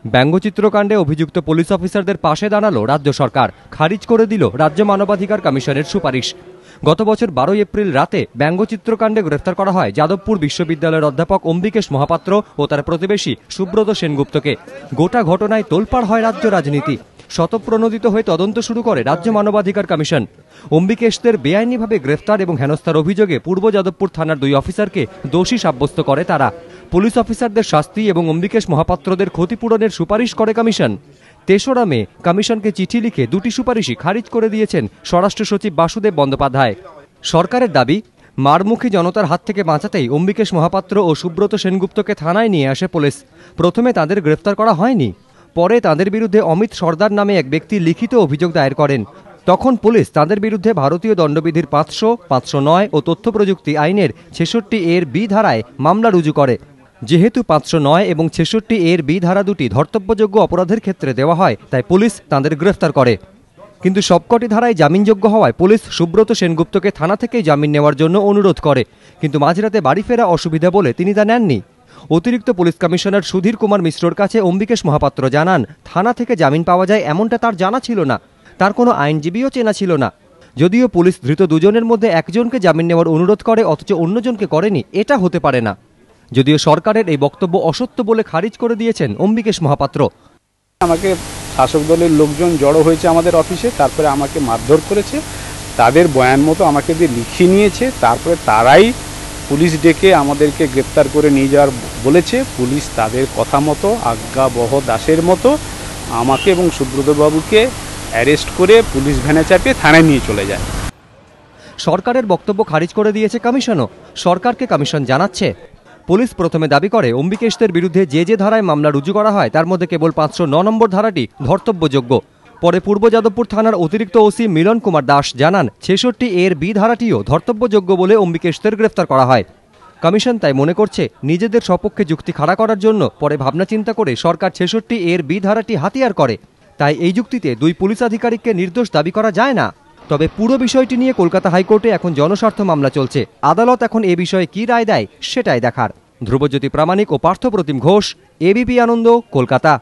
ব্যঙ্গচিত্রকাণ্ডে অভিযুক্ত পুলিশ অফিসারদের পাশে দাঁড়ালো রাজ্য সরকার, খারিজ করে দিল রাজ্য মানবাধিকার কমিশনের সুপারিশ। গত বছর 12 এপ্রিল রাতে ব্যঙ্গচিত্রকাণ্ডে গ্রেফতার করা হয় যাদবপুর বিশ্ববিদ্যালয়ের অধ্যাপক অম্বিকেশ মহাপাত্র ও তার প্রতিবেশী সুব্রত সেনগুপ্তকে। গোটা ঘটনায় তোলপাড় হয় রাজ্য রাজনীতি। স্বতঃপ্রণোদিত হয়ে তদন্ত শুরু করে রাজ্য মানবাধিকার কমিশন। অম্বিকেশদের বেআইনিভাবে গ্রেফতার এবং হেনস্থার অভিযোগে পূর্ব যাদবপুর থানার 2 অফিসারকে দোষী সাব্যস্ত করে তারা। পুলিশ অফিসারদের শাস্তি এবং অম্বিকেশ মহাপাত্রদের ক্ষতিপূরণের সুপারিশ করে কমিশন। 3রা মে কমিশনকে চিঠি লিখে 2টি সুপারিশই খারিজ করে দিয়েছেন স্বরাষ্ট্র সচিব বাসুদেব বন্দ্যোপাধ্যায়। সরকারের দাবি, মারমুখী জনতার হাত থেকে বাঁচাতেই অম্বিকেশ মহাপাত্র ও সুব্রত সেনগুপ্তকে থানায় নিয়ে আসে পুলিশ। প্রথমে তাদের গ্রেফতার করা হয়নি, পরে তাদের বিরুদ্ধে অমিত সর্দার নামে এক ব্যক্তি লিখিত অভিযোগ দায়ের করেন। তখন পুলিশ তাদের বিরুদ্ধে ভারতীয় দণ্ডবিধির 500, 509 ও তথ্য প্রযুক্তি আইনের 66A(b) ধারায় মামলা রুজু করে। যেহেতু 509 এবং 66A(b) ধারা দুটি ধর্তব্যযোগ্য অপরাধের ক্ষেত্রে দেওয়া হয়, তাই পুলিশ তাদের গ্রেফতার করে। কিন্তু সবকটি ধারায় জামিনযোগ্য হওয়ায় পুলিশ সুব্রত সেনগুপ্তকে থানা থেকেই জামিন নেওয়ার জন্য অনুরোধ করে, কিন্তু মাঝরাতে বাড়ি ফেরা অসুবিধা বলে তিনি তা নেননি। অতিরিক্ত পুলিশ কমিশনার সুধীর কুমার মিশ্রর কাছে অম্বিকেশ মহাপাত্র জানান, থানা থেকে জামিন পাওয়া যায় এমনটা তার জানা ছিল না, তার কোনো আইনজীবীও চেনা ছিল না। যদিও পুলিশ ধৃত 2জনের মধ্যে একজনকে জামিন নেওয়ার অনুরোধ করে অথচ অন্যজনকে করেনি, এটা হতে পারে না। যদিও সরকারের এই বক্তব্য অসত্য বলে খারিজ করে দিয়েছেন অম্বিকেশ মহাপাত্র। আমাকে শাসক দলের লোকজন জড়ো হয়েছে আমাদের অফিসে, তারপরে আমাকে মারধর করেছে, তাদের বয়ান মতো আমাকে দিয়ে লিখিয়ে নিয়েছে। তারপরে তারাই পুলিশ ডেকে আমাদেরকে গ্রেপ্তার করে নিয়ে যাওয়ার বলেছে। পুলিশ তাদের কথা মতো আজ্ঞাবহ দাসের মতো আমাকে এবং সুব্রতবাবুকে অ্যারেস্ট করে পুলিশ ভ্যানে চাপিয়ে থানায় নিয়ে চলে যায়। সরকারের বক্তব্য খারিজ করে দিয়েছে কমিশনও। সরকারকে কমিশন জানাচ্ছে, পুলিশ প্রথমে দাবি করে অম্বিকেশদের বিরুদ্ধে যে ধারায় মামলা রুজু করা হয় তার মধ্যে কেবল 509 নম্বর ধারাটি ধর্তব্যযোগ্য। পরে পূর্ব যাদবপুর থানার অতিরিক্ত ওসি মিলন কুমার দাস জানান 66A(b) ধারাটিও ধর্তব্যযোগ্য বলে অম্বিকেশদের গ্রেফতার করা হয়। কমিশন তাই মনে করছে নিজেদের সপক্ষে যুক্তি খাড়া করার জন্য পরে ভাবনা চিন্তা করে সরকার 66A(b) ধারাটি হাতিয়ার করে। তাই এই যুক্তিতে 2 পুলিশ আধিকারিককে নির্দোষ দাবি করা যায় না। তবে পুরো বিষয়টি নিয়ে কলকাতা হাইকোর্টে এখন জনস্বার্থ মামলা চলছে। আদালত এখন এ বিষয়ে কি রায় দেয় সেটাই দেখার। ধ্রুবজ্যোতি প্রামাণিক ও পার্থপ্রতিম ঘোষ, ABP আনন্দ, কলকাতা।